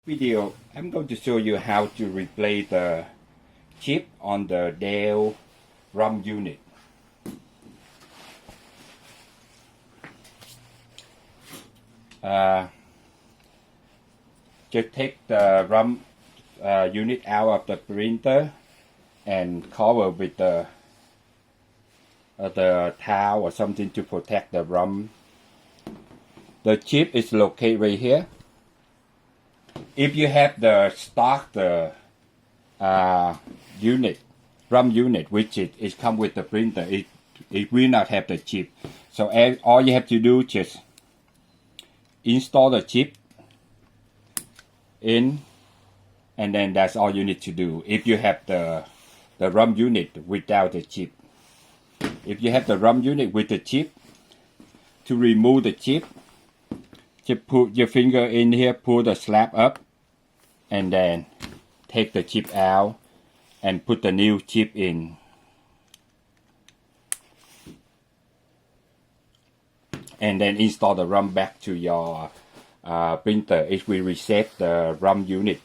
Video, I'm going to show you how to replace the chip on the Dell RAM unit. Just take the RAM unit out of the printer and cover with the towel or something to protect the RAM. The chip is located right here. If you have the stock RAM unit, which it comes with the printer, it will not have the chip. So all you have to do is just install the chip in, and then that's all you need to do. If you have the RAM unit without the chip, if you have the RAM unit with the chip, to remove the chip, just put your finger in here, pull the slab up, and then take the chip out and put the new chip in. And then install the RAM back to your printer. It will reset the RAM unit.